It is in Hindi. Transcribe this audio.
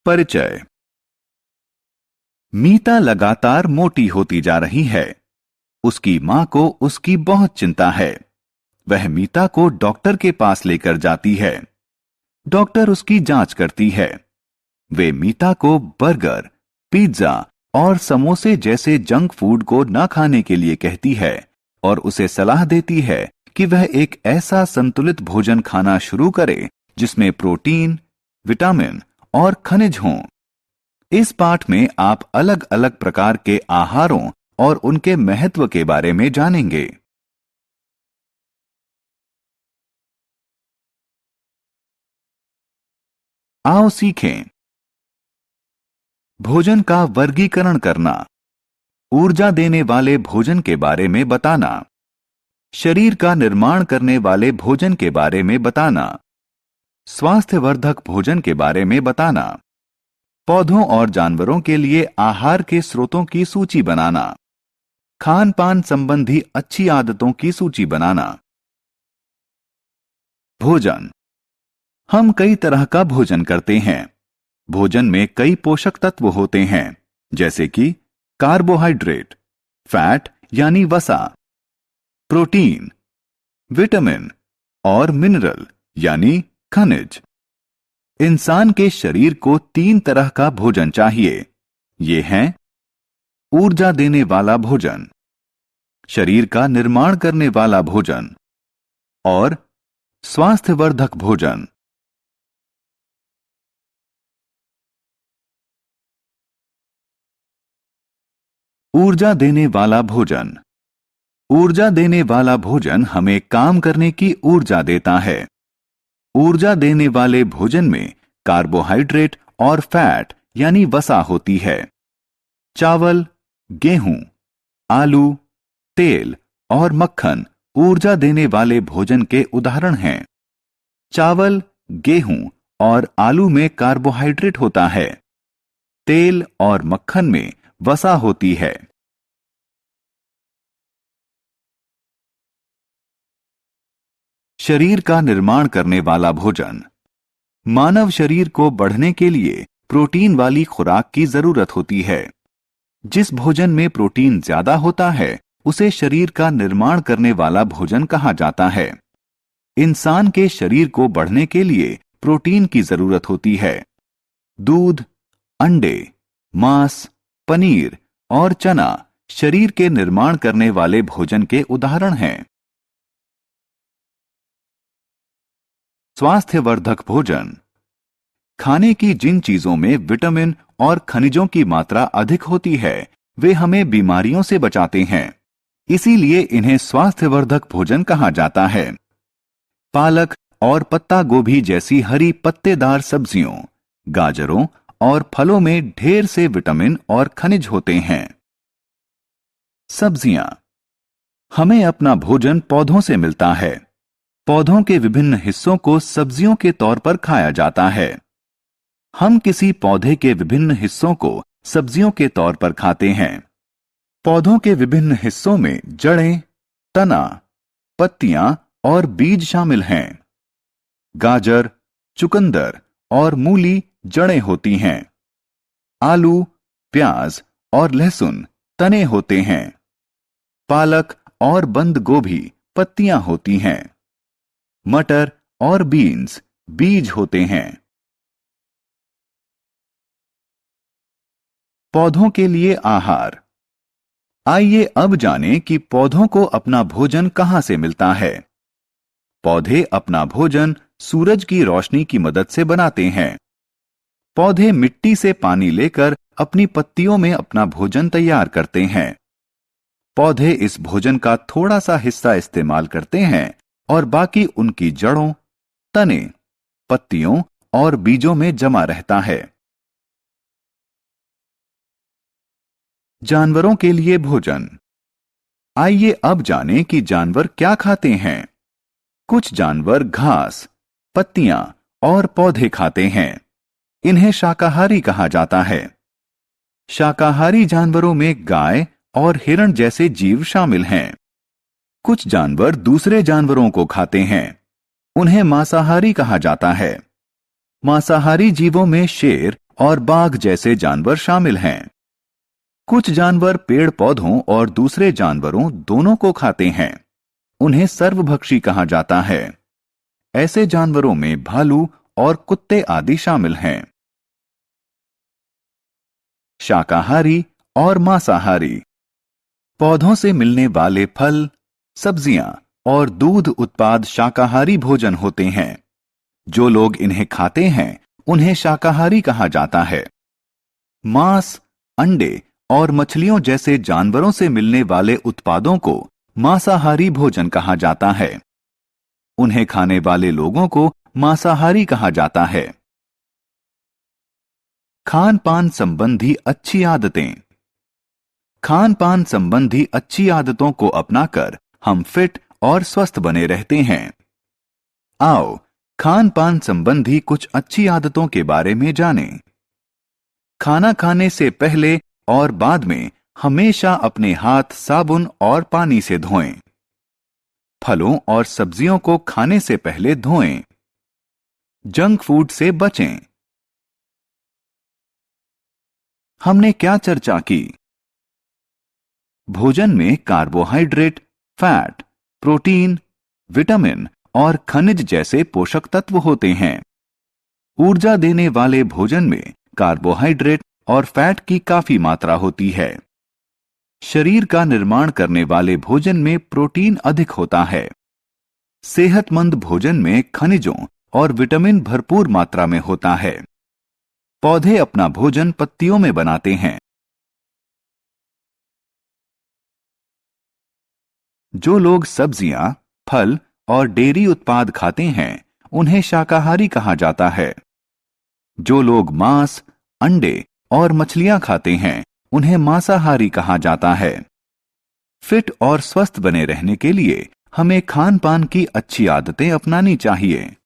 परिचय। मीता लगातार मोटी होती जा रही है। उसकी मां को उसकी बहुत चिंता है। वह मीता को डॉक्टर के पास लेकर जाती है। डॉक्टर उसकी जांच करती है। वे मीता को बर्गर, पिज्जा और समोसे जैसे जंक फूड को न खाने के लिए कहती है और उसे सलाह देती है कि वह एक ऐसा संतुलित भोजन खाना शुरू करे जिसमें प्रोटीन, विटामिन और खनिज हों। इस पाठ में आप अलग अलग प्रकार के आहारों और उनके महत्व के बारे में जानेंगे। आओ सीखें। भोजन का वर्गीकरण करना, ऊर्जा देने वाले भोजन के बारे में बताना, शरीर का निर्माण करने वाले भोजन के बारे में बताना, स्वास्थ्यवर्धक भोजन के बारे में बताना, पौधों और जानवरों के लिए आहार के स्रोतों की सूची बनाना, खान पान संबंधी अच्छी आदतों की सूची बनाना। भोजन। हम कई तरह का भोजन करते हैं। भोजन में कई पोषक तत्व होते हैं, जैसे कि कार्बोहाइड्रेट, फैट यानी वसा, प्रोटीन, विटामिन और मिनरल यानी खनिज। इंसान के शरीर को 3 तरह का भोजन चाहिए। ये हैं ऊर्जा देने वाला भोजन, शरीर का निर्माण करने वाला भोजन और स्वास्थ्यवर्धक भोजन। ऊर्जा देने वाला भोजन। ऊर्जा देने वाला भोजन हमें काम करने की ऊर्जा देता है। ऊर्जा देने वाले भोजन में कार्बोहाइड्रेट और फैट यानी वसा होती है। चावल, गेहूं, आलू, तेल और मक्खन ऊर्जा देने वाले भोजन के उदाहरण हैं। चावल, गेहूं और आलू में कार्बोहाइड्रेट होता है। तेल और मक्खन में वसा होती है। शरीर का निर्माण करने वाला भोजन। मानव शरीर को बढ़ने के लिए प्रोटीन वाली खुराक की जरूरत होती है। जिस भोजन में प्रोटीन ज्यादा होता है उसे शरीर का निर्माण करने वाला भोजन कहा जाता है। इंसान के शरीर को बढ़ने के लिए प्रोटीन की जरूरत होती है। दूध, अंडे, मांस, पनीर और चना शरीर के निर्माण करने वाले भोजन के उदाहरण हैं। स्वास्थ्यवर्धक भोजन। खाने की जिन चीजों में विटामिन और खनिजों की मात्रा अधिक होती है वे हमें बीमारियों से बचाते हैं। इसीलिए इन्हें स्वास्थ्यवर्धक भोजन कहा जाता है। पालक और पत्ता गोभी जैसी हरी पत्तेदार सब्जियों, गाजरों और फलों में ढेर से विटामिन और खनिज होते हैं। सब्जियां। हमें अपना भोजन पौधों से मिलता है। पौधों के विभिन्न हिस्सों को सब्जियों के तौर पर खाया जाता है। हम किसी पौधे के विभिन्न हिस्सों को सब्जियों के तौर पर खाते हैं। पौधों के विभिन्न हिस्सों में जड़ें, तना, पत्तियां और बीज शामिल हैं। गाजर, चुकंदर और मूली जड़ें होती हैं। आलू, प्याज और लहसुन तने होते हैं। पालक और बंद गोभी पत्तियां होती हैं। मटर और बीन्स बीज होते हैं। पौधों के लिए आहार। आइए अब जानें कि पौधों को अपना भोजन कहां से मिलता है। पौधे अपना भोजन सूरज की रोशनी की मदद से बनाते हैं। पौधे मिट्टी से पानी लेकर अपनी पत्तियों में अपना भोजन तैयार करते हैं। पौधे इस भोजन का थोड़ा सा हिस्सा इस्तेमाल करते हैं और बाकी उनकी जड़ों, तने, पत्तियों और बीजों में जमा रहता है। जानवरों के लिए भोजन। आइए अब जानें कि जानवर क्या खाते हैं। कुछ जानवर घास, पत्तियां और पौधे खाते हैं। इन्हें शाकाहारी कहा जाता है। शाकाहारी जानवरों में गाय और हिरण जैसे जीव शामिल हैं। कुछ जानवर दूसरे जानवरों को खाते हैं। उन्हें मांसाहारी कहा जाता है। मांसाहारी जीवों में शेर और बाघ जैसे जानवर शामिल हैं। कुछ जानवर पेड़ पौधों और दूसरे जानवरों दोनों को खाते हैं। उन्हें सर्वभक्षी कहा जाता है। ऐसे जानवरों में भालू और कुत्ते आदि शामिल हैं। शाकाहारी और मांसाहारी। पौधों से मिलने वाले फल, सब्जियां और दूध उत्पाद शाकाहारी भोजन होते हैं। जो लोग इन्हें खाते हैं उन्हें शाकाहारी कहा जाता है। मांस, अंडे और मछलियों जैसे जानवरों से मिलने वाले उत्पादों को मांसाहारी भोजन कहा जाता है। उन्हें खाने वाले लोगों को मांसाहारी कहा जाता है। खान पान संबंधी अच्छी आदतें। खान पान संबंधी अच्छी आदतों को अपनाकर हम फिट और स्वस्थ बने रहते हैं। आओ खान पान संबंधी कुछ अच्छी आदतों के बारे में जानें। खाना खाने से पहले और बाद में हमेशा अपने हाथ साबुन और पानी से धोएं। फलों और सब्जियों को खाने से पहले धोएं। जंक फूड से बचें। हमने क्या चर्चा की? भोजन में कार्बोहाइड्रेट, फैट, प्रोटीन, विटामिन और खनिज जैसे पोषक तत्व होते हैं। ऊर्जा देने वाले भोजन में कार्बोहाइड्रेट और फैट की काफी मात्रा होती है। शरीर का निर्माण करने वाले भोजन में प्रोटीन अधिक होता है। सेहतमंद भोजन में खनिजों और विटामिन भरपूर मात्रा में होता है। पौधे अपना भोजन पत्तियों में बनाते हैं। जो लोग सब्जियां, फल और डेयरी उत्पाद खाते हैं उन्हें शाकाहारी कहा जाता है। जो लोग मांस, अंडे और मछलियां खाते हैं उन्हें मांसाहारी कहा जाता है। फिट और स्वस्थ बने रहने के लिए हमें खान पान की अच्छी आदतें अपनानी चाहिए।